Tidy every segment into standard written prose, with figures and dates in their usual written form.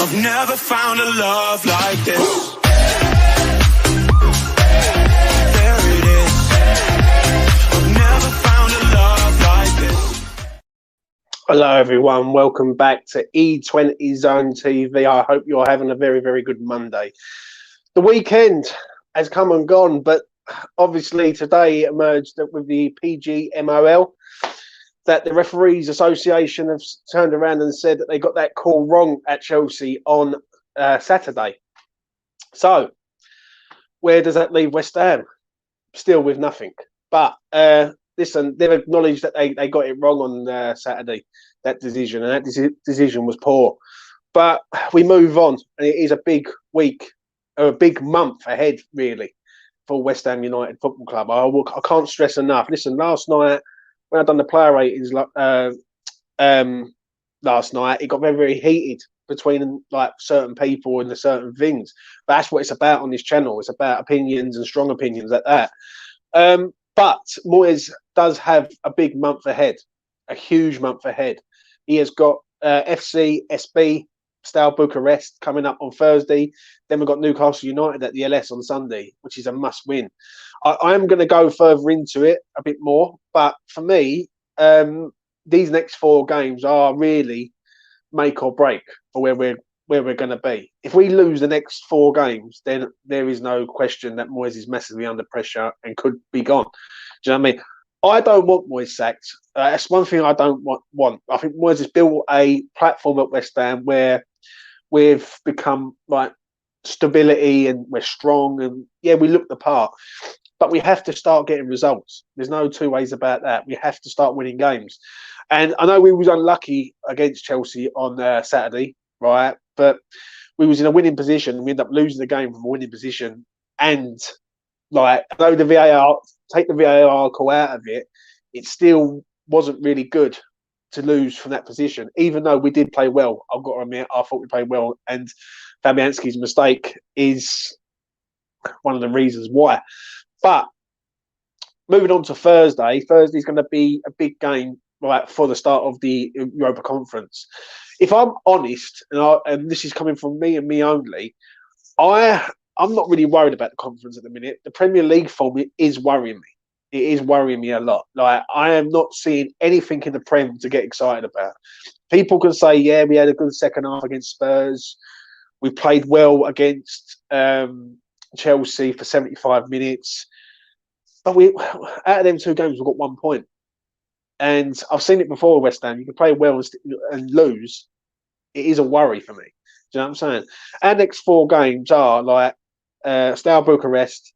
I've never found a love like this. There it is. I've never found a love like this. Hello everyone, welcome back to E20 Zone TV. I hope you're having a very, very good Monday. The weekend has come and gone, but obviously today it emerged that with the PGMOL that the Referees Association have turned around and said that they got that call wrong at Chelsea on Saturday. So where does that leave West Ham? Still with nothing. But listen, they've acknowledged that they got it wrong on Saturday, that decision, and that decision was poor. But we move on, and it is a big week, or a big month ahead, really, for West Ham United Football Club. I can't stress enough. Listen, last night, when I done the player ratings last night, it got very, very heated between like certain people and the certain things. But that's what it's about on this channel. It's about opinions and strong opinions at that. But Moyes does have a big month ahead, a huge month ahead. He has got FC, SB, Steaua Bucharest coming up on Thursday. Then we've got Newcastle United at the LS on Sunday, which is a must win. I am going to go further into it a bit more, but for me, these next 4 games are really make or break for where we're going to be. If we lose the next 4 games, then there is no question that Moyes is massively under pressure and could be gone. Do you know what I mean? I don't want Moyes sacked. That's one thing I don't want. I think Moyes has built a platform at West Ham where we've become like stability and we're strong and yeah, we look the part. But we have to start getting results. There's no two ways about that. We have to start winning games. And I know we was unlucky against Chelsea on Saturday, right? But we was in a winning position. We ended up losing the game from a winning position. And like, though the VAR, take the VAR call out of it, it still wasn't really good to lose from that position. Even though we did play well, I've got to admit, I thought we played well. And Fabianski's mistake is one of the reasons why. But moving on to Thursday, Thursday's going to be a big game, right, for the start of the Europa Conference. If I'm honest, and this is coming from me and me only, I'm not really worried about the conference at the minute. The Premier League form is worrying me. It is worrying me a lot. Like, I am not seeing anything in the Prem to get excited about. People can say, yeah, we had a good second half against Spurs. We played well against Chelsea for 75 minutes. But out of them 2 games, we've got 1 point. And I've seen it before with West Ham. You can play well and lose. It is a worry for me. Do you know what I'm saying? Our next 4 games are like Steaua Bucharest,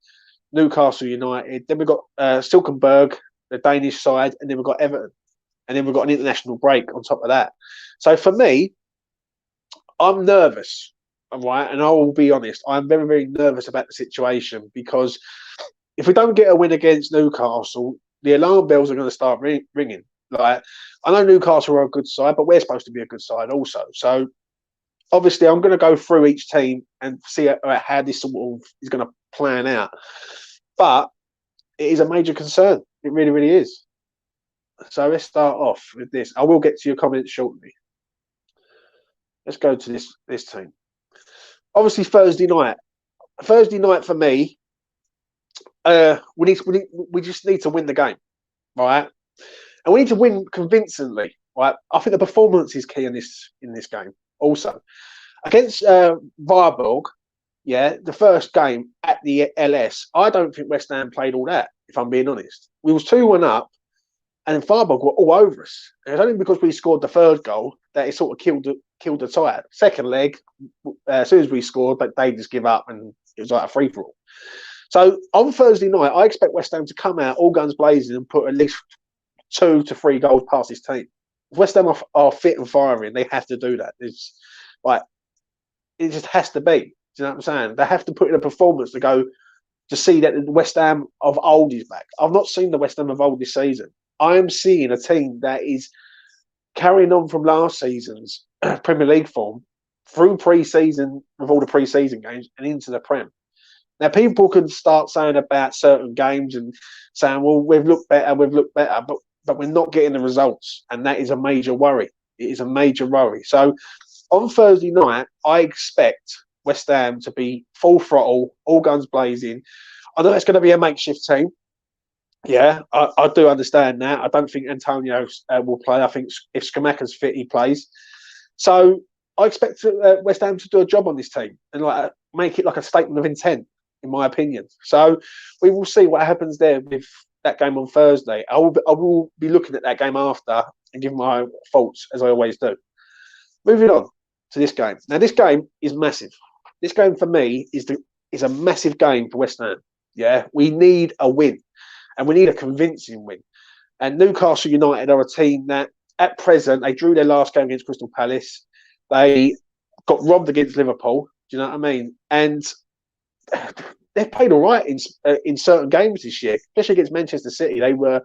Newcastle United. Then we've got Silkeborg, the Danish side. And then we've got Everton. And then we've got an international break on top of that. So for me, I'm nervous. Right, and I will be honest, I'm very, very nervous about the situation because if we don't get a win against Newcastle, the alarm bells are going to start ringing. Like, I know Newcastle are a good side, but we're supposed to be a good side also. So obviously, I'm going to go through each team and see how this sort of is going to plan out. But it is a major concern. It really, really is. So let's start off with this. I will get to your comments shortly. Let's go to this team. Obviously, Thursday night. Thursday night for me, we just need to win the game, right? And we need to win convincingly, right? I think the performance is key in this game. Also, against Varborg, yeah, the first game at the LS, I don't think West Ham played all that. If I'm being honest, we was 2-1 up, and Varborg were all over us. And it's only because we scored the 3rd goal that it sort of killed the tie. Second leg, as soon as we scored, but they just give up and it was like a free-for-all. So on Thursday night, I expect West Ham to come out all guns blazing and put at least 2 to 3 goals past this team. If West Ham are fit and firing, they have to do that. It's like, it just has to be. Do you know what I'm saying? They have to put in a performance to see that the West Ham of old is back. I've not seen the West Ham of old this season. I am seeing a team that is carrying on from last season's Premier League form through pre-season with all the pre-season games and into the Prem. Now, people can start saying about certain games and saying, well, we've looked better, but we're not getting the results. And that is a major worry. It is a major worry. So on Thursday night, I expect West Ham to be full throttle, all guns blazing. I know it's going to be a makeshift team. Yeah, I do understand that. I don't think Antonio will play. I think if Skamaka's fit, he plays. So I expect West Ham to do a job on this team and like make it like a statement of intent, in my opinion. So we will see what happens there with that game on Thursday. I will be looking at that game after and give my thoughts as I always do. Moving on to this game. Now this game is massive. This game for me is a massive game for West Ham. Yeah, we need a win, and we need a convincing win. And Newcastle United are a team that, at present, they drew their last game against Crystal Palace. They got robbed against Liverpool. Do you know what I mean? And they've played all right in certain games this year, especially against Manchester City. They were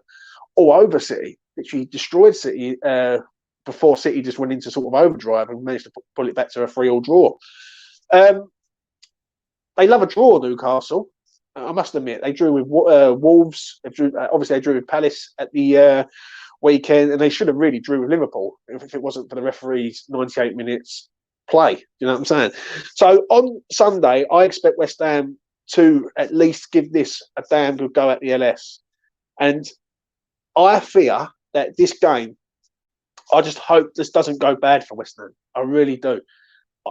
all over City, literally destroyed City before City just went into sort of overdrive and managed to pull it back to a 3-3 draw. They love a draw, Newcastle. I must admit, they drew with Wolves. Obviously, they drew with Palace at the weekend, and they should have really drew with Liverpool if it wasn't for the referee's 98 minutes play. You know what I'm saying? So on Sunday, I expect West Ham to at least give this a damn good go at the LS. And I fear that this game, I just hope this doesn't go bad for West Ham. I really do.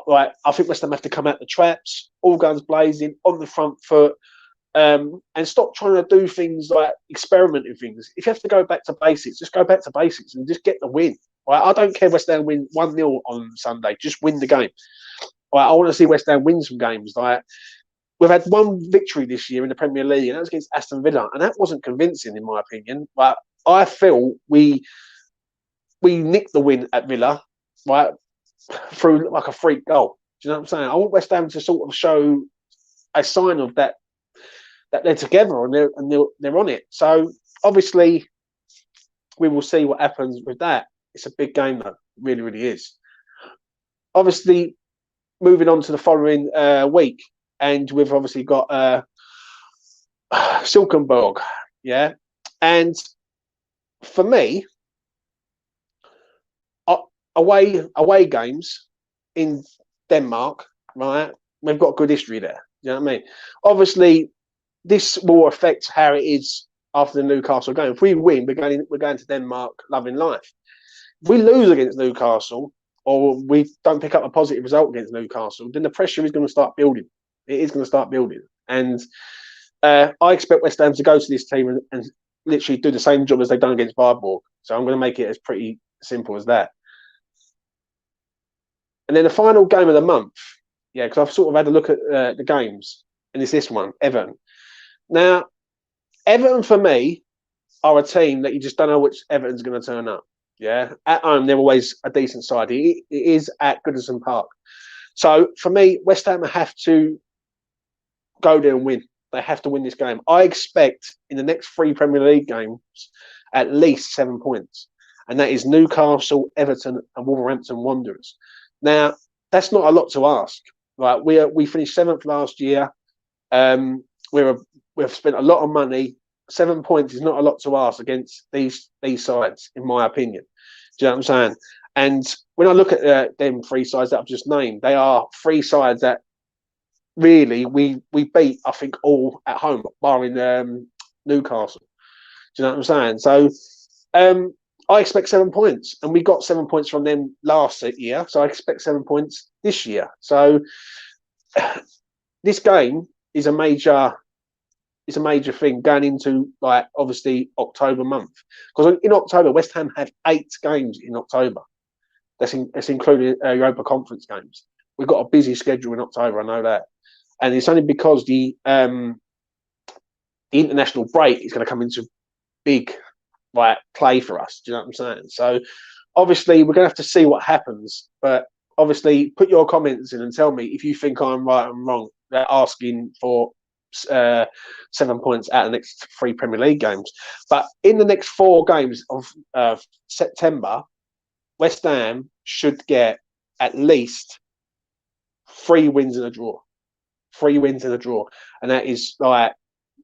Like, I think West Ham have to come out the traps, all guns blazing, on the front foot. And stop trying to do things like experimenting things. If you have to go back to basics, just go back to basics and just get the win. Right? I don't care West Ham win 1-0 on Sunday. Just win the game. Right? I want to see West Ham win some games. Like, we've had one victory this year in the Premier League, and that was against Aston Villa, and that wasn't convincing, in my opinion. But I feel we nicked the win at Villa, right, through like a freak goal. Do you know what I'm saying? I want West Ham to sort of show a sign of that they're together and they're on it. So obviously we will see what happens with that. It's a big game though, it really, really is. Obviously, moving on to the following week, and we've obviously got Silkeborg, yeah. And for me, away games in Denmark, right? We've got good history there. You know what I mean? Obviously, this will affect how it is after the Newcastle game. If we win, we're going to Denmark loving life. If we lose against Newcastle, or we don't pick up a positive result against Newcastle, then the pressure is going to start building. It is going to start building. And I expect West Ham to go to this team and literally do the same job as they've done against Viborg. So I'm going to make it as pretty simple as that. And then the final game of the month, yeah, because I've sort of had a look at the games, and it's this one, Everton. Now, Everton for me are a team that you just don't know which Everton's going to turn up. Yeah, at home they're always a decent side. It is at Goodison Park. So for me, West Ham have to go there and win. They have to win this game. I expect in the next 3 Premier League games at least 7 points, and that is Newcastle, Everton, and Wolverhampton Wanderers. Now, that's not a lot to ask. Right, we finished 7th last year. We've spent a lot of money. 7 points is not a lot to ask against these sides, in my opinion. Do you know what I'm saying? And when I look at them 3 sides that I've just named, they are 3 sides that really we beat, I think, all at home, barring Newcastle. Do you know what I'm saying? So I expect 7 points, and we got 7 points from them last year. So I expect 7 points this year. So this game is a major thing going into, like, obviously October month, because in October West Ham have 8 games in October. That's including Europa Conference games. We've got a busy schedule in October, I know that, and it's only because the international break is going to come into big play for us. Do you know what I'm saying? So obviously we're going to have to see what happens, but obviously put your comments in and tell me if you think I'm right and wrong. They're asking for 7 points out of the next 3 Premier League games. But in the next 4 games of September, West Ham should get at least 3 wins and a draw. 3 wins and a draw. And that is like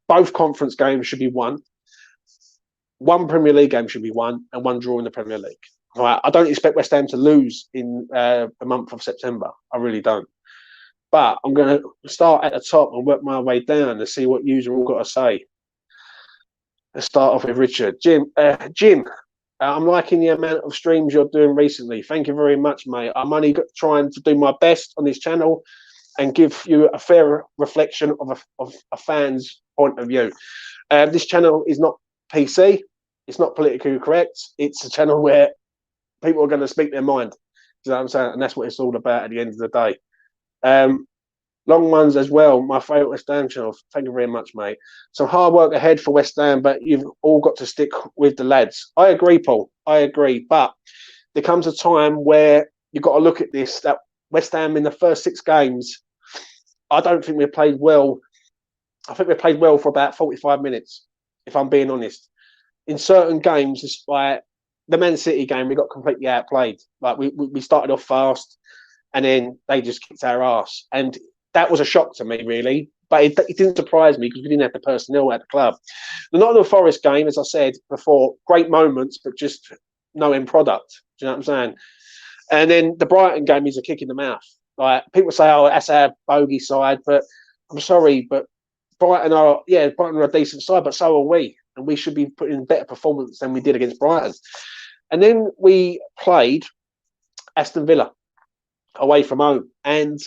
both conference games should be won. 1 Premier League game should be won, and 1 draw in the Premier League. Right, I don't expect West Ham to lose in the month of September. I really don't. But I'm going to start at the top and work my way down to see what you've all got to say. Let's start off with Richard. Jim, I'm liking the amount of streams you're doing recently. Thank you very much, mate. I'm only trying to do my best on this channel and give you a fair reflection of a fan's point of view. This channel is not PC. It's not politically correct. It's a channel where people are going to speak their mind. You know what I'm saying? And that's what it's all about at the end of the day. Long ones as well. My favourite West Ham channel. Thank you very much, mate. Some hard work ahead for West Ham, but you've all got to stick with the lads. I agree, Paul. I agree. But there comes a time where you've got to look at this, that West Ham in the first 6 games, I don't think we played well. I think we played well for about 45 minutes, if I'm being honest. In certain games, despite the Man City game, we got completely outplayed. Like we started off fast, and then they just kicked our ass. And that was a shock to me, really. But it didn't surprise me because we didn't have the personnel at the club. The Nottingham Forest game, as I said before, great moments, but just no end product. Do you know what I'm saying? And then the Brighton game is a kick in the mouth. Like people say, oh, that's our bogey side, but I'm sorry, but Brighton are a decent side, but so are we, and we should be putting in better performance than we did against Brighton. And then we played Aston Villa away from home, and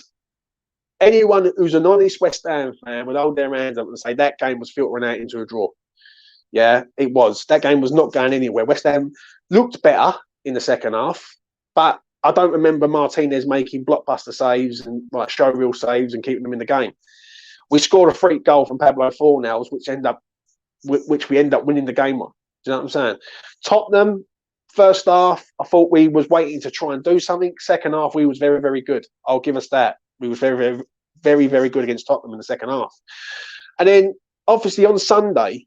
anyone who's an honest West Ham fan would hold their hands up and say that game was filtering out into a draw. Yeah, it was. That game was not going anywhere. West Ham looked better in the second half, but I don't remember Martinez making blockbuster saves and like showreel saves and keeping them in the game. We scored a freak goal from Pablo Fornals, which we end up winning the game on. Do you know what I'm saying? Tottenham, first half, I thought we was waiting to try and do something. Second half, we was very, very good. I'll give us that. We was very, very, very, very good against Tottenham in the second half. And then, obviously, on Saturday,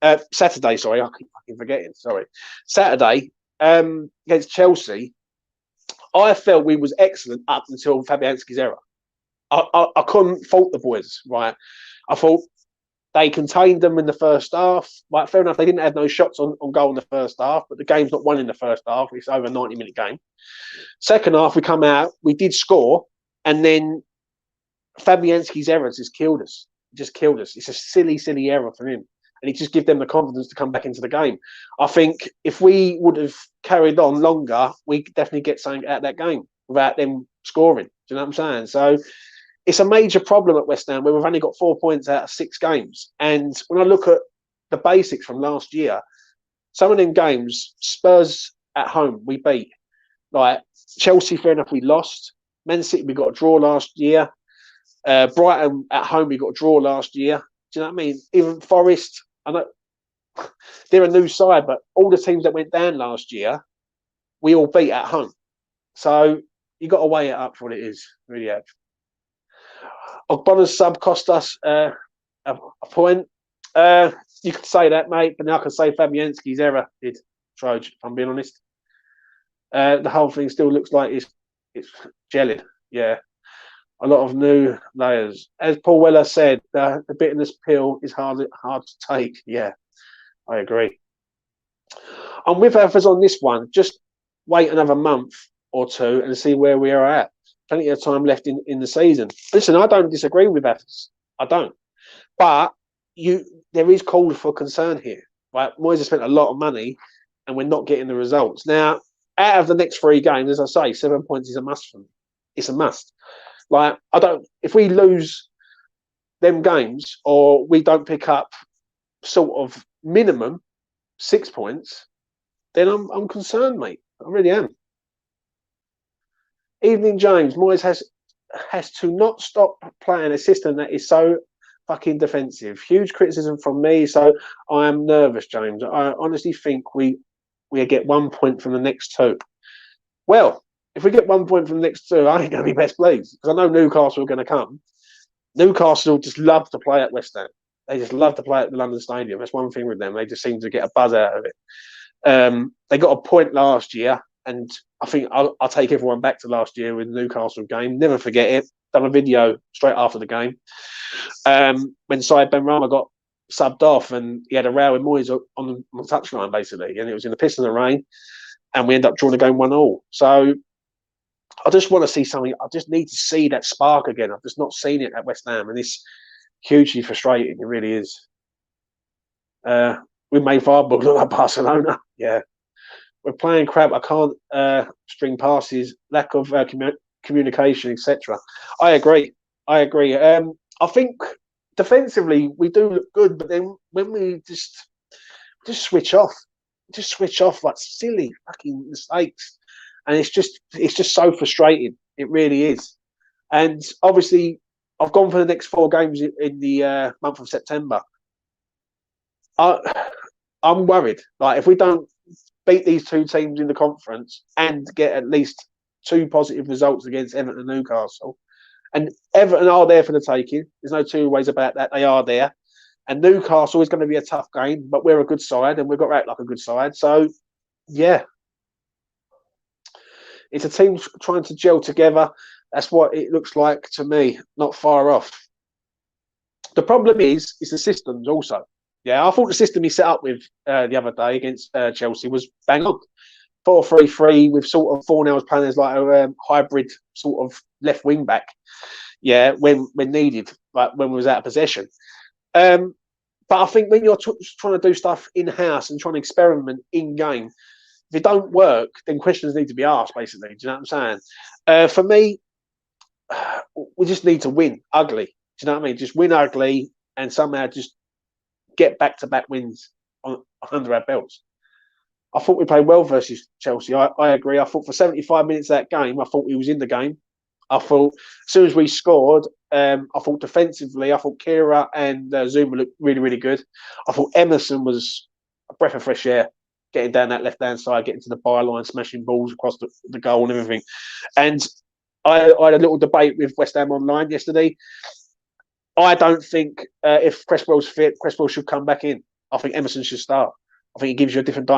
I keep forgetting. Sorry, Saturday against Chelsea, I felt we was excellent up until Fabianski's error. I couldn't fault the boys, right? I thought they contained them in the first half. Right, fair enough, they didn't have no shots on goal in the first half, but the game's not won in the first half. It's over a 90-minute game. Second half, we come out, we did score, and then Fabianski's errors just killed us. It's a silly, silly error for him. And it just gives them the confidence to come back into the game. I think if we would have carried on longer, we could definitely get something out of that game without them scoring. Do you know what I'm saying? So it's a major problem at West Ham where we've only got 4 points out of 6 games. And when I look at the basics from last year, some of them games, Spurs at home, we beat. Like Chelsea, fair enough, we lost. Man City, we got a draw last year. Brighton at home, we got a draw last year. Do you know what I mean? Even Forest, I know they're a new side, but all the teams that went down last year, we all beat at home. So you got to weigh it up for what it is. Really have. Ogbona's sub cost us a point. You could say that, mate, but now I can say Fabianski's error did, Troj, if I'm being honest. The whole thing still looks like it's gelling. Yeah. A lot of new layers. As Paul Weller said, the bitterness pill is hard to take. Yeah, I agree. I'm with others on this one. Just wait another month or two and see where we are at. Plenty of time left in the season. Listen, I don't disagree with others. I don't. But there is cause for concern here. Right? Moyes has spent a lot of money and we're not getting the results. Now, out of the next 3 games, as I say, 7 points is a must for me. It's a must. Like, if we lose them games or we don't pick up sort of minimum 6 points, then I'm concerned, mate. I really am. Evening James, Moyes has to not stop playing a system that is so fucking defensive. Huge criticism from me, so I am nervous, James. I honestly think we get 1 point from the next 2. Well, if we get 1 point from the next 2, I ain't going to be best pleased because I know Newcastle are going to come. Newcastle just love to play at West Ham. They just love to play at the London Stadium. That's one thing with them. They just seem to get a buzz out of it. They got a point last year, and I think I'll take everyone back to last year with the Newcastle game. Never forget it. Done a video straight after the game when Said Benrahma got subbed off and he had a row with Moyes on the touchline, basically, and it was in the piss and the rain. and we end up drawing the game 1-1. So I just want to see something. I just need to see that spark again. I've just not seen it at West Ham, and it's hugely frustrating. It really is. We made Varberg look like Barcelona. Yeah, we're playing crap. I can't string passes. Lack of communication, etc. I agree. I agree. I think defensively we do look good, but then when we just switch off, like silly fucking mistakes, and it's just so frustrating. It really is. And obviously, I've gone for the next 4 games in the month of September. I'm worried. Like, if we don't beat these 2 teams in the conference and get at least 2 positive results against Everton and Newcastle, and Everton are there for the taking. There's no 2 ways about that. They are there. And Newcastle is going to be a tough game, but we're a good side, and we've got to act like a good side. So, yeah, it's a team trying to gel together. That's what it looks like to me. Not far off. The problem is the systems also. Yeah, I thought the system he set up with the other day against Chelsea was bang on. 4-3-3 with sort of Fornell's playing as like a hybrid sort of left wing back. Yeah, when needed, like when we was out of possession. But I think when you're trying to do stuff in house and trying to experiment in game, if it don't work, then questions need to be asked. Basically, do you know what I'm saying? For me, we just need to win ugly. Do you know what I mean? Just win ugly and somehow just get back-to-back wins under our belts. I thought we played well versus Chelsea. I agree. I thought for 75 minutes of that game, I thought we was in the game. I thought as soon as we scored, I thought defensively, I thought Kira and Zuma looked really, really good. I thought Emerson was a breath of fresh air, getting down that left-hand side, getting to the byline, smashing balls across the goal and everything. And I had a little debate with West Ham Online yesterday. I don't think if Cresswell's fit, Cresswell should come back in. I think Emerson should start. I think it gives you a different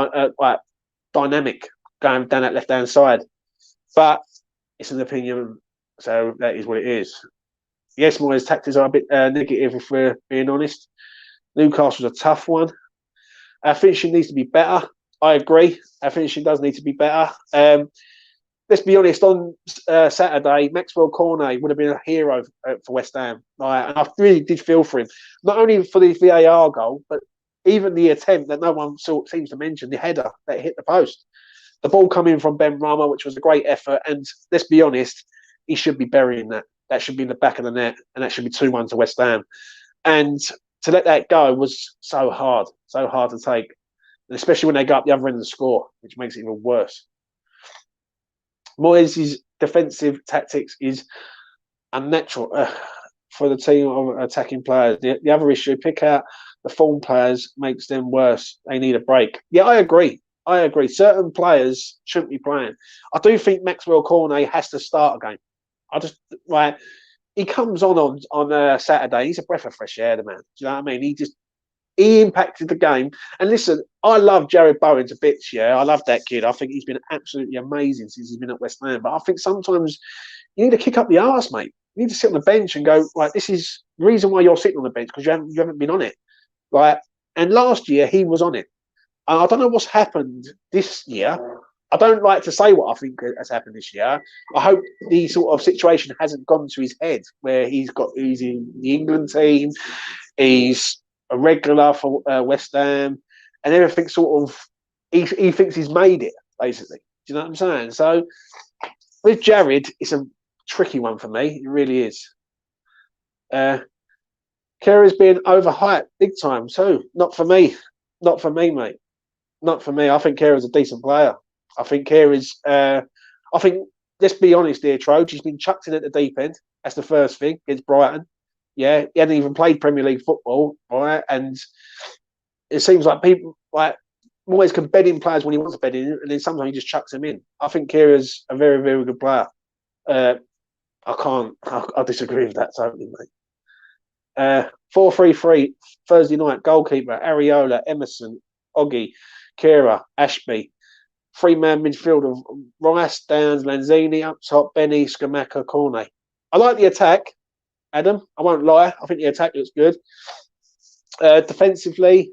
dynamic going down that left-hand side. But it's an opinion, so that is what it is. Yes, Moyes' tactics are a bit negative, if we're being honest. Newcastle's a tough one. Our finishing needs to be better. I agree. Our finishing does need to be better. Let's be honest, on Saturday, Maxwell Cornet would have been a hero for West Ham. And I really did feel for him. Not only for the VAR goal, but even the attempt that no one seems to mention, the header that hit the post. The ball coming from Ben Rama, which was a great effort. And let's be honest, he should be burying that. That should be in the back of the net, and that should be 2-1 to West Ham. And to let that go was so hard to take. And especially when they go up the other end of the score, which makes it even worse. Moyes' defensive tactics is unnatural for the team of attacking players. The other issue, pick out the form players, makes them worse. They need a break. Yeah, I agree. Certain players shouldn't be playing. I do think Maxwell Cornet has to start a game. He comes on Saturday. He's a breath of fresh air, the man. Do you know what I mean? He impacted the game. And listen, I love Jared Bowen to bits, yeah. I love that kid. I think he's been absolutely amazing since he's been at West Ham. But I think sometimes you need to kick up the arse, mate. You need to sit on the bench and go, like, this is the reason why you're sitting on the bench, because you haven't been on it. And last year he was on it. And I don't know what's happened this year. I don't like to say what I think has happened this year. I hope the sort of situation hasn't gone to his head where he's in the England team, he's a regular for West Ham, and everything sort of he thinks he's made it, basically. Do you know what I'm saying? So with Jared, it's a tricky one for me. It really is. Kerry's being overhyped big time too. Not for me, mate. Not for me. I think Kerry's a decent player. I think Kerry's. Let's be honest here, Troge. He's been chucked in at the deep end. That's the first thing against Brighton. Yeah, he hadn't even played Premier League football, right? And it seems like people Moyes can bed in players when he wants to bed in, and then sometimes he just chucks them in. I think Kira's a very, very good player. I disagree with that totally, mate. 4-3-3 Thursday night. Goalkeeper Areola, Emerson, Oggy, Kira, Ashby. 3-man midfield of Rice, Downs, Lanzini up top, Benny, Skamaka, Cornet. I like the attack, Adam. I won't lie. I think the attack looks good. Defensively,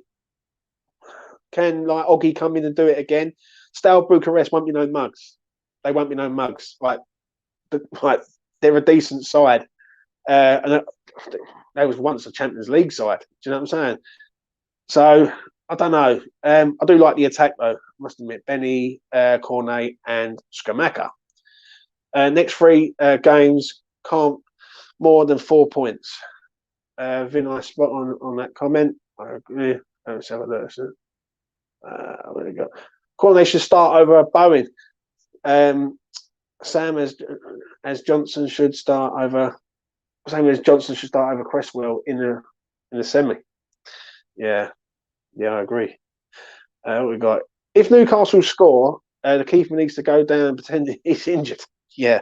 can Oggy come in and do it again? Steaua Bucharest won't be no mugs. They won't be no mugs. Like they're a decent side, and they was once a Champions League side. Do you know what I'm saying? So I don't know. I do like the attack though. I must admit, Benny, Cornet, and Skamaka. Next three games can't more than 4 points. Vinay, spot on that comment. I agree. Let's have a look. There we go. Cornet should start over Bowen. Sam as Johnson should start over. Same as Johnson should start over Cresswell in the semi. Yeah, I agree. What we got? If Newcastle score, the keeper needs to go down and pretend he's injured. Yeah.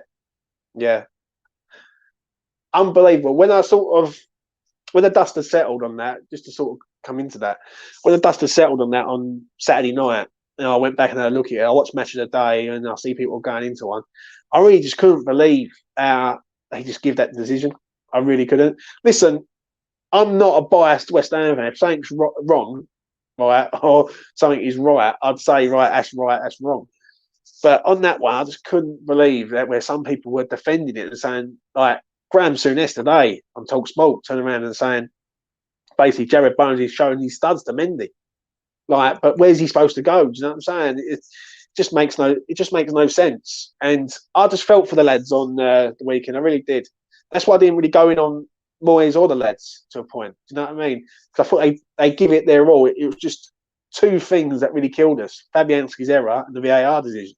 Unbelievable. When the dust had settled on that, just to sort of come into that, when the dust had settled on that on Saturday night, I went back and had a look at it. I watched Match of the Day and I see people going into one. I really just couldn't believe they just give that decision. I really couldn't. Listen, I'm not a biased West Ham fan. If something's wrong, right, or something is right, I'd say, right, that's wrong. But on that one, I just couldn't believe that where some people were defending it and saying, like, Graham Souness today on Talk Sport turning around and saying, basically, Jared Bones is showing his studs to Mendy. Like, but where's he supposed to go? Do you know what I'm saying? It just makes no sense. And I just felt for the lads on the weekend. I really did. That's why I didn't really go in on Moyes or the lads to a point. Do you know what I mean? Because I thought they give it their all. It was just two things that really killed us: Fabianski's error and the VAR decision.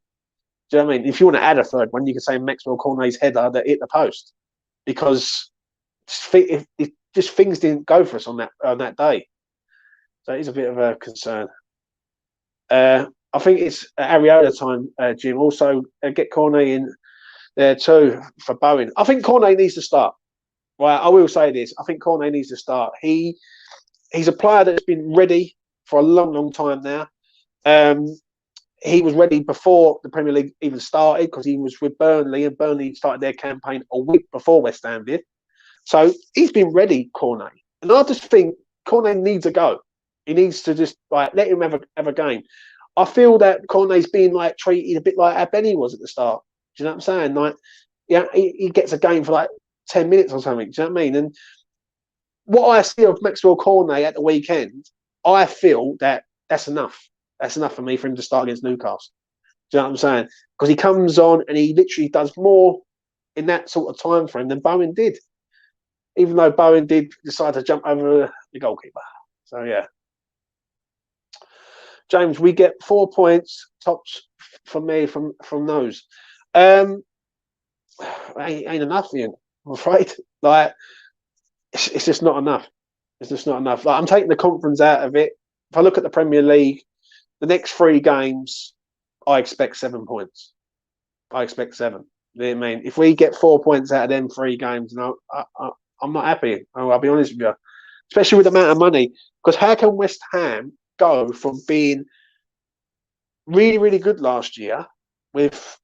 Do you know what I mean? If you want to add a third one, you could say Maxwell Cornet's header that hit the post, because just things didn't go for us on that day. So it is a bit of a concern. I think it's Areola time, Jim. Also, get Cornet in there too for Bowen. I think Cornet needs to start. Right, I will say this. I think Cornet needs to start. He's a player that's been ready for a long time now. He was ready before the Premier League even started because he was with Burnley, and Burnley started their campaign a week before West Ham did. So he's been ready, Cornet. And I just think Cornet needs to go. He needs to just let him have a game. I feel that Cornet's being treated a bit like how Benny was at the start. Do you know what I'm saying? He gets a game for 10 minutes or something. Do you know what I mean? And what I see of Maxwell Cornet at the weekend, I feel that that's enough. That's enough for me for him to start against Newcastle. Do you know what I'm saying? Because he comes on and he literally does more in that sort of time frame than Bowen did. Even though Bowen did decide to jump over the goalkeeper. So, yeah. James, we get 4 points tops for me from those. Ain't enough, Ian, I'm afraid. It's just not enough. It's just not enough. I'm taking the conference out of it. If I look at the Premier League, the next 3 games, I expect 7 points. I expect 7. You know what I mean? If we get 4 points out of them 3 games, I'm not happy. I'll be honest with you. Especially with the amount of money. Because how can West Ham go from being really, really good last year with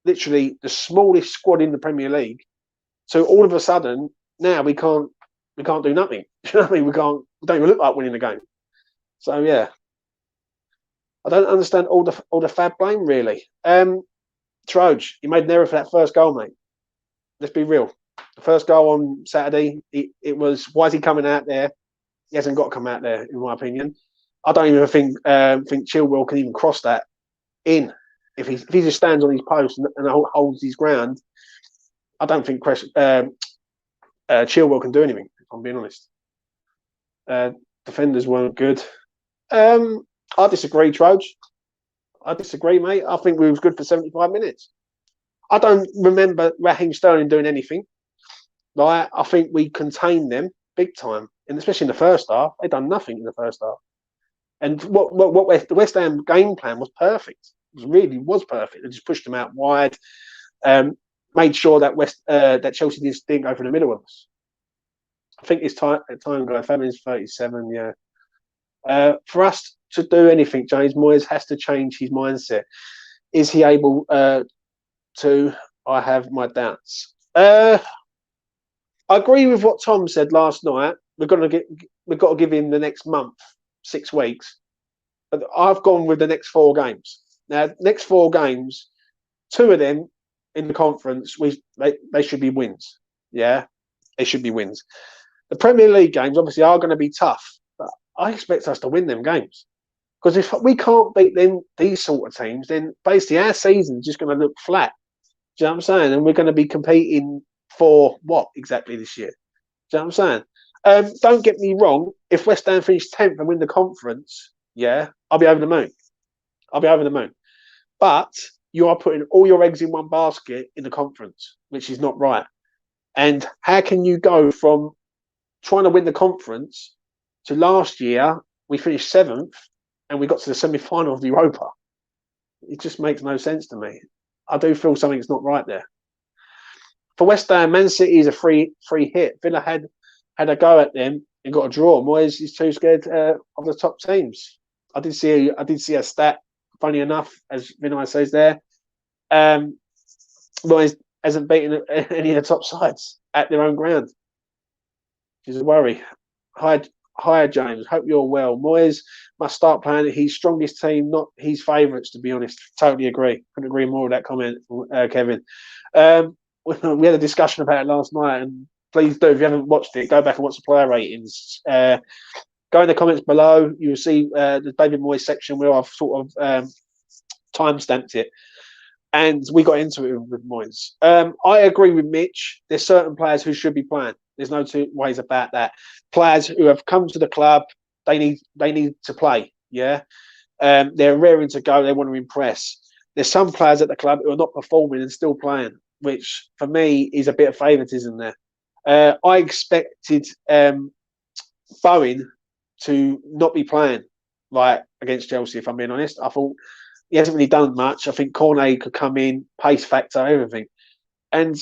literally the smallest squad in the Premier League to all of a sudden now we can't do nothing? You know what I mean? We don't even look like winning the game. So yeah. I don't understand all the fab blame really. Troj, you made an error for that first goal, mate. Let's be real. The first goal on Saturday, it was, why is he coming out there? He hasn't got to come out there, in my opinion. I don't even think Chilwell can even cross that in. If he just stands on his post and holds his ground, I don't think Chilwell can do anything, if I'm being honest. Defenders weren't good. I disagree, Troj. I disagree, mate. I think we was good for 75 minutes. I don't remember Raheem Sterling doing anything. I think we contained them big time, and especially in the first half. They done nothing in the first half. And what the West Ham game plan was perfect. It really was perfect. They just pushed them out wide, made sure that Chelsea didn't go for the middle of us. I think it's time guy. Fabian's 37. Yeah. For us to do anything, James Moyes has to change his mindset. Is he able to? I have my doubts. I agree with what Tom said last night. We've got to give him the next month, 6 weeks. But I've gone with the next 4 games. Now, next 4 games, 2 of them in the conference, they should be wins. Yeah, they should be wins. The Premier League games obviously are going to be tough, but I expect us to win them games. Because if we can't beat these sort of teams, then basically our season's just going to look flat. Do you know what I'm saying? And we're going to be competing for what exactly this year? Do you know what I'm saying? Don't get me wrong. If West Ham finish 10th and win the conference, yeah, I'll be over the moon. I'll be over the moon. But you are putting all your eggs in one basket in the conference, which is not right. And how can you go from trying to win the conference to last year we finished 7th and we got to the semi-final of the Europa? It just makes no sense to me. I do feel something's not right there. For West Ham, Man City is a free hit. Villa had a go at them and got a draw. Moyes is too scared of the top teams. I did see a stat. Funny enough, as Vinay says there, Moyes hasn't beaten any of the top sides at their own ground, which is a worry. Hi, James. Hope you're well. Moyes must start playing his strongest team, not his favourites, to be honest. Totally agree. Couldn't agree more with that comment, Kevin. We had a discussion about it last night, and please do, if you haven't watched it, go back and watch the player ratings. Go in the comments below. You will see the David Moyes section where I've sort of time-stamped it. And we got into it with Moyes. I agree with Mitch. There's certain players who should be playing. There's no two ways about that. Players who have come to the club, they need to play. Yeah, they're raring to go. They want to impress. There's some players at the club who are not performing and still playing, which for me is a bit of favouritism there. I expected Bowen to not be playing like against Chelsea. If I'm being honest, I thought he hasn't really done much. I think Cornet could come in, pace factor, everything, and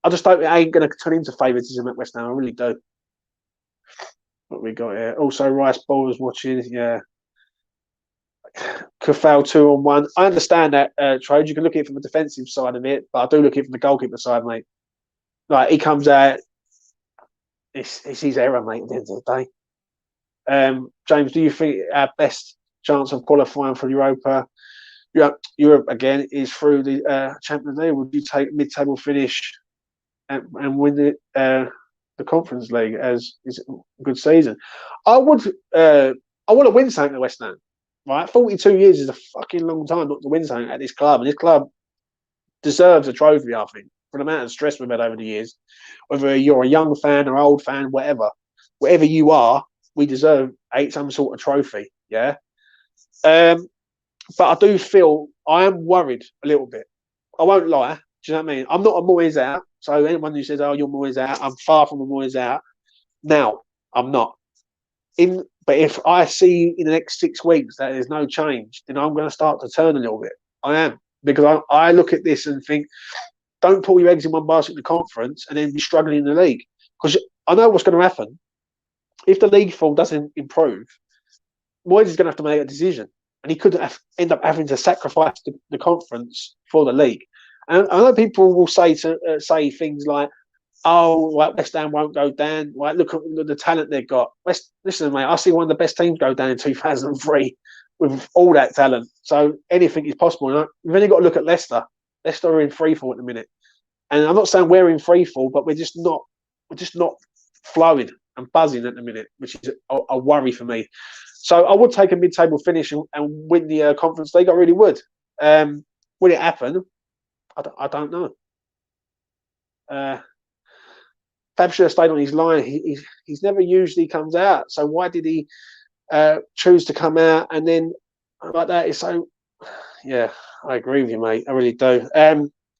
I just hope it ain't going to turn into favouritism at West Ham. I really do. What we got here? Also, Rice Ball was watching. Yeah, Kufal 2-on-1. I understand that, Trode. You can look at it from the defensive side of it, but I do look at it from the goalkeeper side, mate. Like, he comes out, it's his error, mate, at the end of the day. James, do you think our best chance of qualifying for Europa again is through the Champions League? Would you take mid-table finish and win the Conference League as is a good season? I want to win something at West Ham. Right, 42 years is a fucking long time not to win something at this club, and this club deserves a trophy. I think for the amount of stress we've had over the years, whether you're a young fan or old fan, whatever you are, we deserve some sort of trophy. Yeah. But I do feel I am worried a little bit. I won't lie. Do you know what I mean? I'm not a Moyes out. So anyone who says, "Oh, you're Moyes out," I'm far from a Moyes out. Now, I'm not. But if I see in the next 6 weeks that there's no change, then I'm going to start to turn a little bit. I am. Because I look at this and think, don't put your eggs in one basket in the conference and then be struggling in the league. Because I know what's going to happen. If the league form doesn't improve, Moyes is going to have to make a decision. And he could end up having to sacrifice the conference for the league. And I know people will say things like, "Oh, like West Ham won't go down. Like, look at the talent they've got." Listen, mate, I see one of the best teams go down in 2003 with all that talent. So anything is possible. And we've only got to look at Leicester. Leicester are in freefall at the minute, and I'm not saying we're in freefall, but we're just not flowing and buzzing at the minute, which is a worry for me. So I would take a mid-table finish and win the Conference League. I really would. Will it happen? I don't know. Fab should have stayed on his line. He's never usually comes out. So why did he choose to come out and then like that? It's so. Yeah, I agree with you, mate. I really do.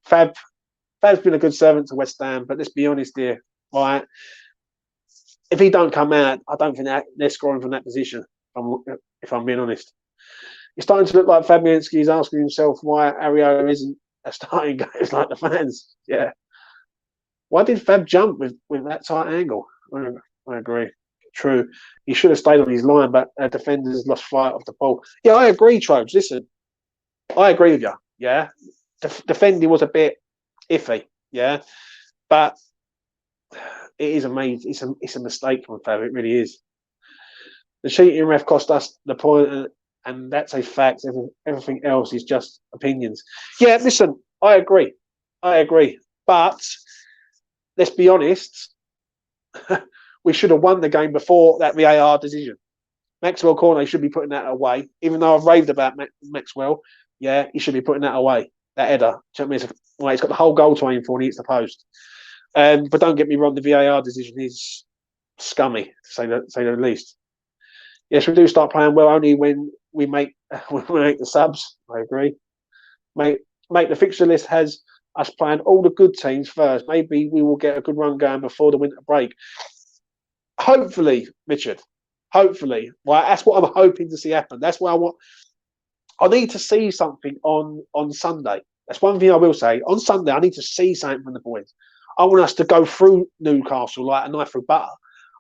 Fab's been a good servant to West Ham, but let's be honest here, right? If he don't come out, I don't think that they're scoring from that position. If I'm being honest, it's starting to look like Fabianski is asking himself why Ariola isn't starting games like the fans. Yeah. Why did Fab jump with that tight angle? I agree. True. He should have stayed on his line, but defenders lost flight off the ball. Yeah, I agree, Trobes. Listen, I agree with you. Yeah. Defending was a bit iffy. Yeah. But it is amazing. It's a mistake from Fab. It really is. The cheating ref cost us the point and that's a fact. Everything else is just opinions. Yeah, listen, I agree. But let's be honest, we should have won the game before that VAR decision. Maxwell Cornet should be putting that away. Even though I've raved about Maxwell, yeah, he should be putting that away. That header. He's got the whole goal to aim for and he hits the post. But don't get me wrong, the VAR decision is scummy, to say the least. Yes, we do start playing well only when we make the subs. I agree. Make the fixture list has us playing all the good teams first. Maybe we will get a good run going before the winter break. Hopefully, Richard. Hopefully. Well, that's what I'm hoping to see happen. That's what I want. I need to see something on Sunday. That's one thing I will say. On Sunday, I need to see something from the boys. I want us to go through Newcastle like a knife through butter.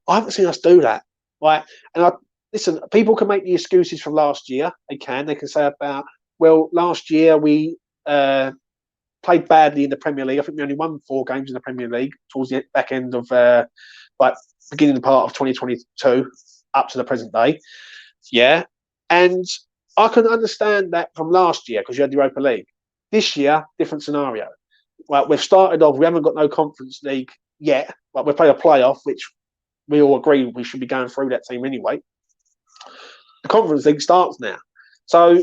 I haven't seen us do that. Right? And listen, people can make the excuses from last year. They can. They can say about, well, last year we played badly in the Premier League. I think we only won 4 games in the Premier League towards the back end of, beginning part of 2022 up to the present day. Yeah. And I can understand that from last year because you had the Europa League. This year, different scenario. Well, we've started off, we haven't got no Conference League yet, but we've played a playoff, which we all agree we should be going through that team anyway. The Conference League starts now. So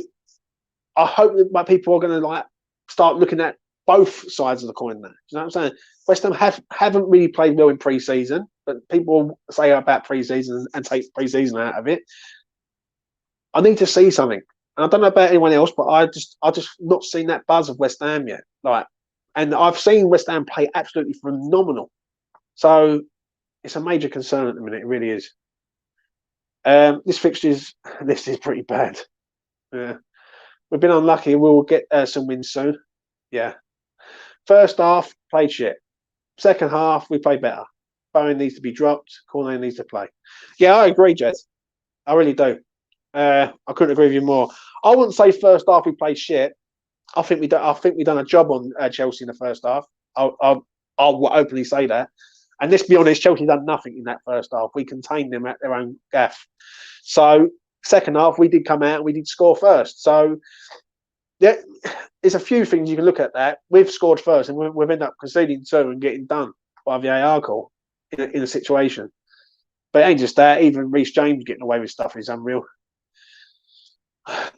I hope that my people are going to start looking at both sides of the coin now. Do you know what I'm saying? West Ham haven't really played well in pre-season, but people say about pre-season and take pre-season out of it. I need to see something. And I don't know about anyone else, but I just not seen that buzz of West Ham yet. And I've seen West Ham play absolutely phenomenal. So it's a major concern at the minute. It really is. This fixtures list is pretty bad. Yeah. We've been unlucky. We'll get some wins soon. Yeah. First half, played shit. Second half, we played better. Bowen needs to be dropped. Cornet needs to play. Yeah, I agree, Jez. I really do. I couldn't agree with you more. I wouldn't say first half we played shit. I think we done a job on Chelsea in the first half. I'll openly say that. And let's be honest, Chelsea done nothing in that first half. We contained them at their own gaff. So second half, we did come out and we did score first. So yeah, there's a few things you can look at that. We've scored first and we've ended up conceding 2 and getting done by the VAR call in a situation. But it ain't just that. Even Reece James getting away with stuff is unreal.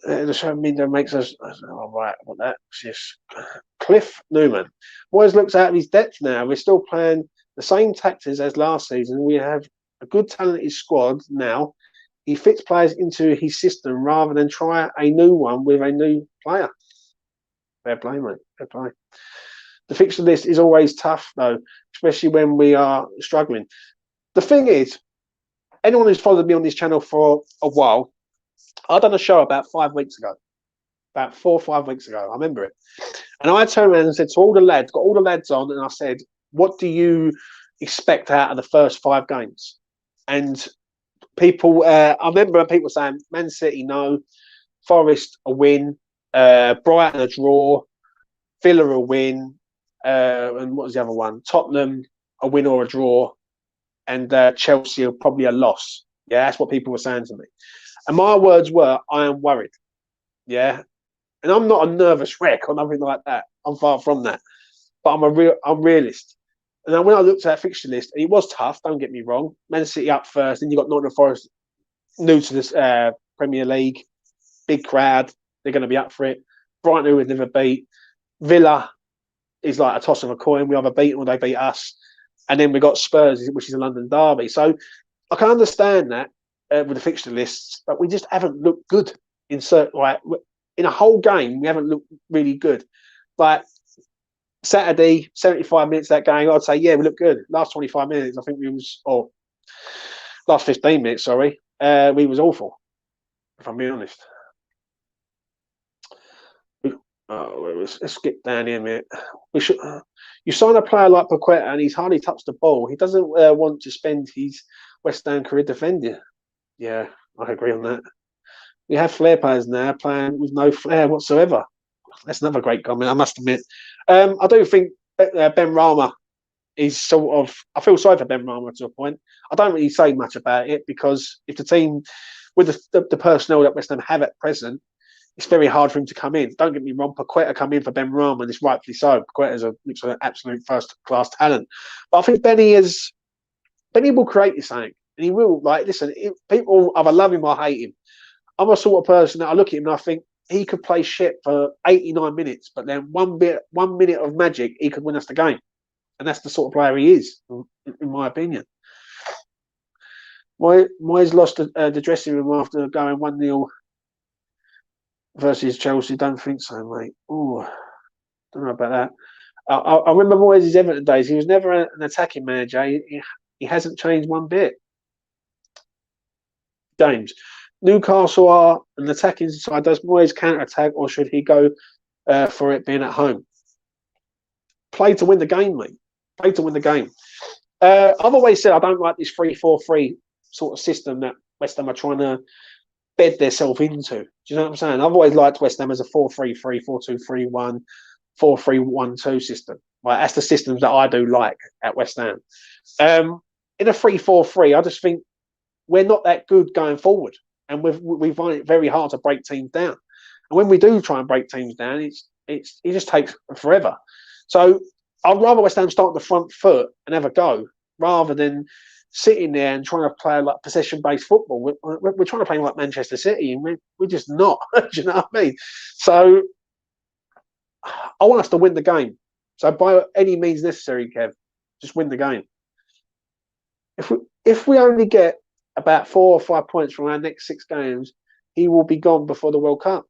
The show Minder makes us right. What that? Yes. Cliff Newman. Moyes looks out of his depth now. We're still playing the same tactics as last season. We have a good talented squad now. He fits players into his system rather than try a new one with a new player. Fair play, mate. Fair play. The fixture list is always tough, though, especially when we are struggling. The thing is, anyone who's followed me on this channel for a while, I done a show about 5 weeks ago, about 4 or 5 weeks ago. I remember it. And I turned around and said to all the lads, got all the lads on, and I said, what do you expect out of the first 5 games? And people, I remember people saying, Man City, no. Forest, a win. Brighton, a draw. Villa, a win. And what was the other one? Tottenham, a win or a draw. And Chelsea, probably a loss. Yeah, that's what people were saying to me. And my words were, I am worried. Yeah. And I'm not a nervous wreck or nothing like that. I'm far from that. But I'm realist. And then when I looked at that fixture list, it was tough, don't get me wrong. Man City up first, then you got Nottingham Forest new to this Premier League. Big crowd. They're going to be up for it. Brighton, who we've never beat. Villa is like a toss of a coin. We either beat them or they beat us. And then we got Spurs, which is a London derby. So I can understand that. With the fixture lists, but we just haven't looked good in in a whole game. We haven't looked really good. Like Saturday, 75 minutes of that game, I'd say, yeah, we look good. Last 25 minutes, I think last 15 minutes, sorry, we was awful, if I'm being honest. Let's skip down here, mate. We should. You sign a player like Paqueta and he's hardly touched the ball. He doesn't want to spend his West Ham career defending. Yeah, I agree on that. We have flair players now playing with no flair whatsoever. That's another great comment, I must admit. I do think Ben Rama is sort of... I feel sorry for Ben Rama to a point. I don't really say much about it because if the team with the personnel that West Ham have at present, it's very hard for him to come in. Don't get me wrong, Paqueta come in for Ben Rama, and it's rightfully so. Paqueta's looks like an absolute first-class talent. But I think Benny will create something, and he will. Like, listen, people either love him or hate him. I'm a sort of person that I look at him and I think he could play shit for 89 minutes, but then 1 minute of magic, he could win us the game. And that's the sort of player he is, in my opinion. Moyes lost the dressing room after going 1-0 versus Chelsea. Don't think so, mate. Oh, don't know about that. I remember Moyes' Everton days. He was never an attacking manager. He hasn't changed one bit. James, Newcastle are an attacking side. Does Moyes counter-attack, or should he go for it being at home? Play to win the game, mate. Play to win the game. I've always said I don't like this 3-4-3 sort of system that West Ham are trying to bed themselves into. Do you know what I'm saying? I've always liked West Ham as a 4-3-3, 4-2-3-1, 4-3-1-2 system. Right, that's the systems that I do like at West Ham. In a 3-4-3, I just think we're not that good going forward, and we find it very hard to break teams down. And when we do try and break teams down, it just takes forever. So I'd rather West Ham start on the front foot and have a go, rather than sitting there and trying to play like possession-based football. We're trying to play like Manchester City, and we're just not. Do you know what I mean? So I want us to win the game. So by any means necessary, Kev, just win the game. If we only get about 4 or 5 points from our next 6 games, he will be gone before the World Cup.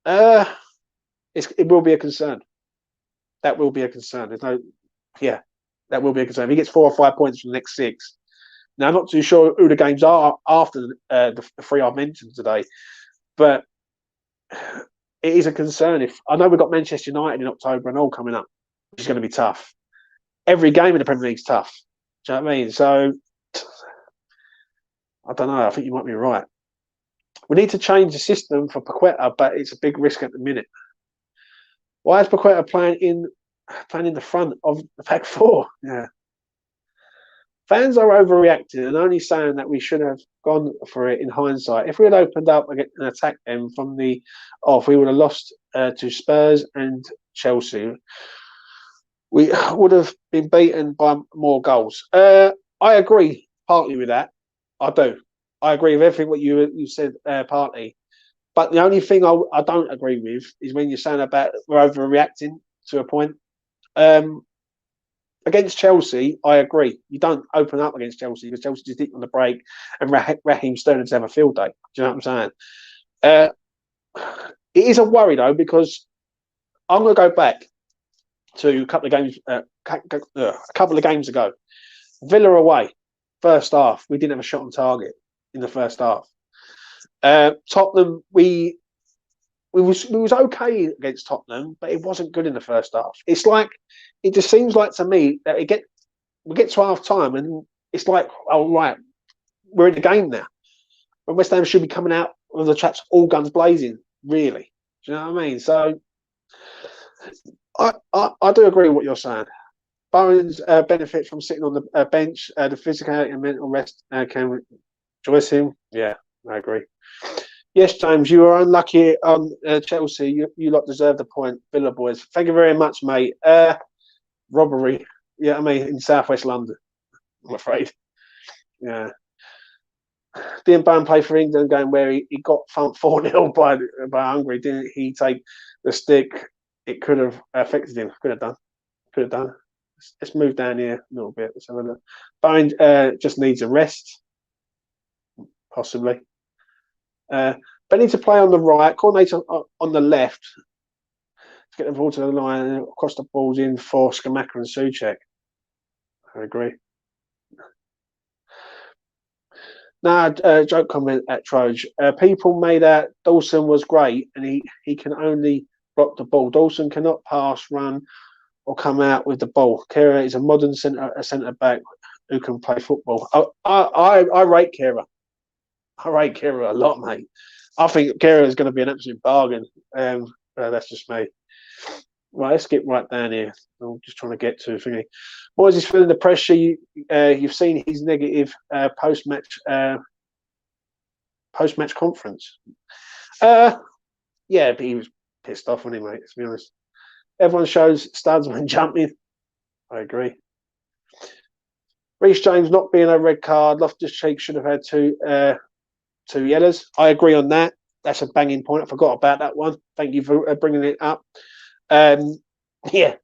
It will be a concern. That will be a concern. That will be a concern. If he gets 4 or 5 points from the next 6. Now, I'm not too sure who the games are after the 3 I've mentioned today, but it is a concern. If I know we've got Manchester United in October and all coming up, which is going to be tough. Every game in the Premier League is tough. Do you know what I mean? So I don't know. I think you might be right. We need to change the system for Paqueta, but it's a big risk at the minute. Why is Paqueta playing in the front of the back 4? Yeah. Fans are overreacting and only saying that we should have gone for it in hindsight. If we had opened up and attacked them from the off, we would have lost to Spurs and Chelsea. We would have been beaten by more goals. I agree partly with that. I do. I agree with everything what you said partly. But the only thing I don't agree with is when you're saying about we're overreacting to a point. Against Chelsea, I agree. You don't open up against Chelsea because Chelsea just hit on the break and Raheem Sterling's have a field day. Do you know what I'm saying? It is a worry though, because I'm going to go back to a couple of games ago. Villa away, first half. We didn't have a shot on target in the first half. Tottenham, we was okay against Tottenham, but it wasn't good in the first half. It's like it just seems like to me that we get to half time and it's like, oh right, we're in the game now. When West Ham should be coming out of the traps all guns blazing, really. Do you know what I mean? So I do agree with what you're saying. Bowen's benefits from sitting on the bench, the physicality and mental rest can rejoice him. Yeah, I agree. Yes, James, you are unlucky on Chelsea. You lot deserve the point, Villa boys. Thank you very much, mate. Robbery. Yeah, I mean, in southwest London, I'm afraid. Yeah. Didn't Bowen play for England game where he got thumped 4-0 by Hungary? Didn't he take the stick? It could have affected him. Could have done. Let's move down here a little bit. Let's have a look. Bowen just needs a rest, possibly. Benny to play on the right, coordinator on the left to get the ball to the line and across the balls in for Skamaka and Souček. I agree. Now, joke comment at Troj. People made out Dawson was great and he can only block the ball. Dawson cannot pass, run, or come out with the ball. Kehrer is a modern centre back who can play football. I rate Kehrer. I rate Kehrer a lot, mate. I think Kehrer is going to be an absolute bargain. That's just me. Right, let's get right down here. I'm just trying to get to thingy. Moyes is feeling the pressure. You've seen his negative post-match post-match conference. Yeah, but he was pissed off, wasn't he, mate? To be honest, everyone shows studs when jumping. I agree. Reece James not being a red card. Loftus-Cheek should have had two yellows. I agree on that. That's a banging point. I forgot about that one. Thank you for bringing it up. Yeah,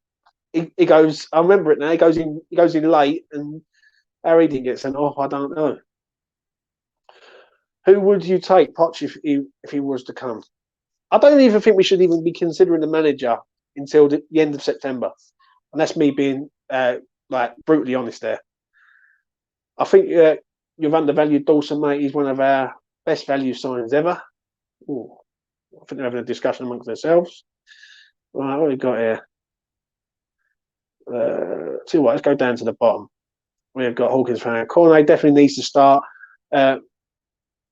he goes. I remember it now. He goes in. He goes in late, and Harry didn't get sent off. I don't know. Who would you take, Poch, if he was to come? I don't even think we should even be considering the manager until the end of September, and that's me being like brutally honest there. I think you've undervalued Dawson, mate. He's one of our best value signings ever. Ooh, I think they're having a discussion amongst themselves. Right, what have we got here? See what? Let's go down to the bottom. We've got Hawkins fan. Cornet definitely needs to start.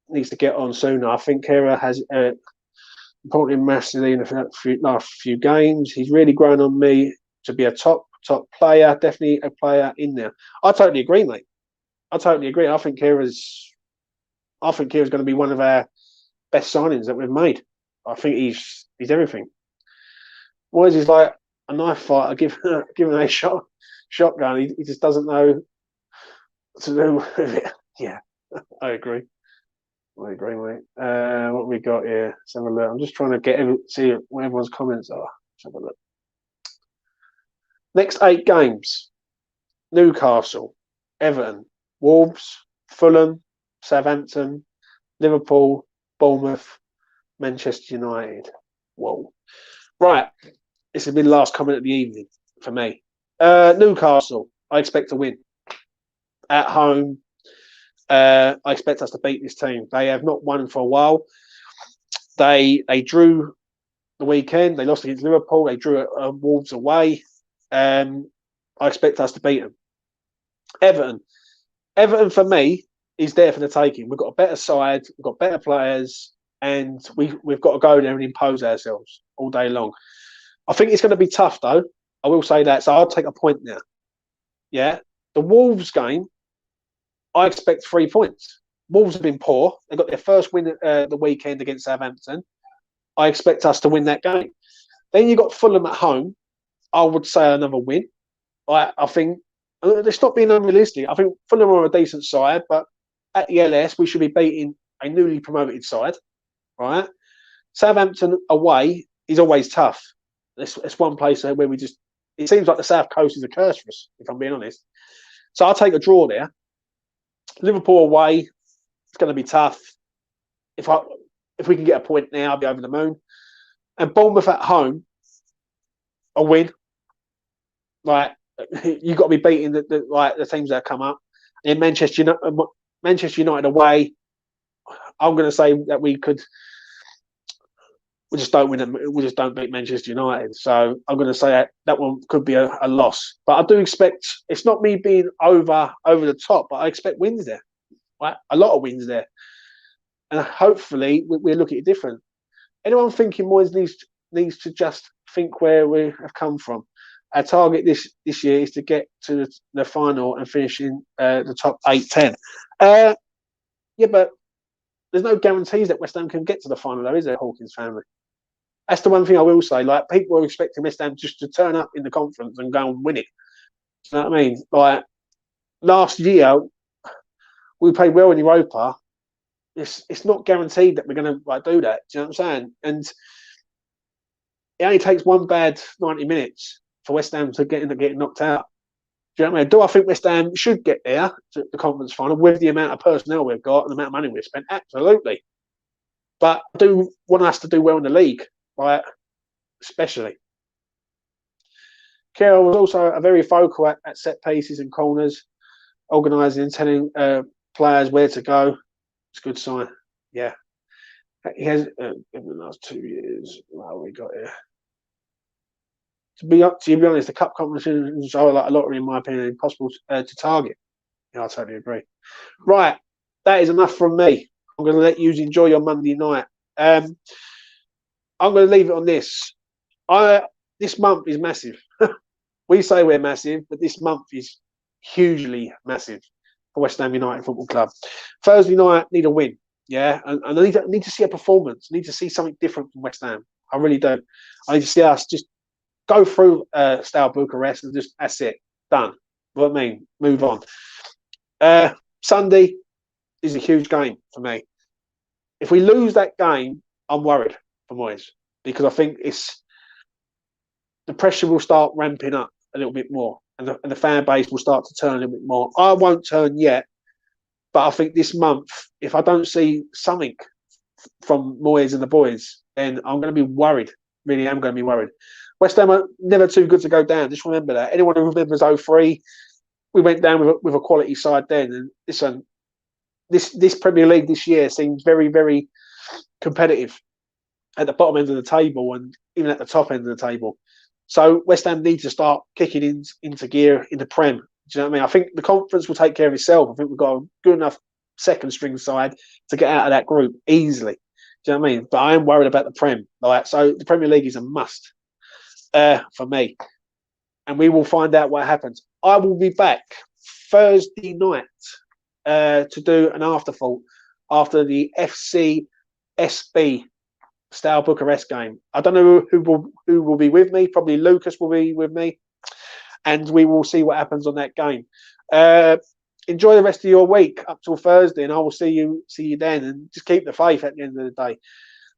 Needs to get on sooner. I think Kera has important massively in the last few games. He's really grown on me to be a top player. Definitely a player in there. I totally agree, mate. I totally agree. I think Kera's going to be one of our best signings that we've made. I think he's everything. Moyes is like a knife fighter, given a shotgun. He just doesn't know what to do with it. Yeah, I agree. I agree, mate. What we got here? Let's have a look. I'm just trying to see what everyone's comments are. Let's have a look. Next 8 games: Newcastle, Everton, Wolves, Fulham, Southampton, Liverpool, Bournemouth, Manchester United. Whoa. Right. This will be the last comment of the evening for me. Newcastle, I expect to win. At home, I expect us to beat this team. They have not won for a while. They drew the weekend. They lost against Liverpool. They drew at Wolves away. I expect us to beat them. Everton for me is there for the taking. We've got a better side. We've got better players, and we've got to go there and impose ourselves all day long. I think it's going to be tough, though. I will say that. So I'll take a point now. Yeah. The Wolves game, I expect 3 points. Wolves have been poor. They got their first win the weekend against Southampton. I expect us to win that game. Then you got Fulham at home. I would say another win. I think it's not being unrealistic. I think Fulham are a decent side, but at the LS we should be beating a newly promoted side, right? Southampton away is always tough. It's one place where it seems like the South Coast is a curse for us, if I'm being honest. So I'll take a draw there. Liverpool away, it's going to be tough. If we can get a point now, I'll be over the moon. And Bournemouth at home, a win. Like, you've got to be beating the teams that have come up. And Manchester United away, I'm going to say that we just don't win. We just don't beat Manchester United. So I'm going to say that one could be a loss. But I do expect, it's not me being over the top, but I expect wins there. Right? A lot of wins there. And hopefully we'll look at it different. Anyone thinking Moyes needs to just think where we have come from. Our target this year is to get to the final and finish in the top 8-10. Yeah, but there's no guarantees that West Ham can get to the final, though, is there, Hawkins family? That's the one thing I will say. Like, people are expecting West Ham just to turn up in the conference and go and win it. Do you know what I mean? Like, last year, we played well in Europa. It's not guaranteed that we're going to do that. Do you know what I'm saying? And it only takes one bad 90 minutes for West Ham to get knocked out. Do you know what I mean? Do I think West Ham should get there to the conference final with the amount of personnel we've got and the amount of money we've spent? Absolutely. But I do want us to do well in the league, right? Especially. Carroll was also a very focal at set pieces and corners, organising and telling players where to go. It's a good sign. Yeah. He has, in the last 2 years, what have we got here? To be honest, the cup competitions are like a lottery, in my opinion, impossible to target. Yeah, I totally agree. Right, that is enough from me. I'm going to let you enjoy your Monday night. I'm going to leave it on this. This month is massive. We say we're massive, but this month is hugely massive for West Ham United Football Club. Thursday night, need a win. Yeah, and I need to see a performance. I need to see something different from West Ham. I really do. I need to see us just go through Steaua Bucharest and just that's it, done. What I mean, move on. Sunday is a huge game for me. If we lose that game, I'm worried for Moyes because I think the pressure will start ramping up a little bit more, and the fan base will start to turn a little bit more. I won't turn yet, but I think this month, if I don't see something from Moyes and the boys, then I'm going to be worried. Really am going to be worried. West Ham are never too good to go down. Just remember that. Anyone who remembers 03, we went down with a quality side then. And listen, this Premier League this year seems very, very competitive at the bottom end of the table and even at the top end of the table. So West Ham need to start kicking into gear in the Prem. Do you know what I mean? I think the conference will take care of itself. I think we've got a good enough second string side to get out of that group easily. Do you know what I mean? But I am worried about the Prem. Like, so the Premier League is a must for me. And we will find out what happens. I will be back Thursday night to do an afterthought after the FC SB Steaua Bucharest game. I don't know who will be with me. Probably Lucas will be with me. And we will see what happens on that game. Enjoy the rest of your week up till Thursday, and I will see you then. And just keep the faith at the end of the day.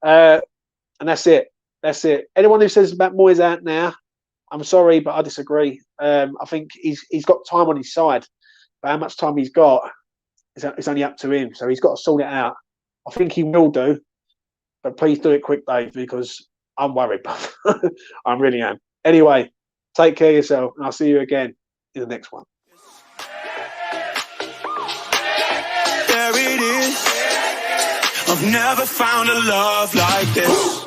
And that's it. That's it. Anyone who says about Moyes out now, I'm sorry, but I disagree. I think he's got time on his side, but how much time he's got, it's only up to him. So he's got to sort it out. I think he will do, but please do it quick, Dave, because I'm worried. I really am. Anyway, take care of yourself, and I'll see you again in the next one. There it is. I've never found a love like this.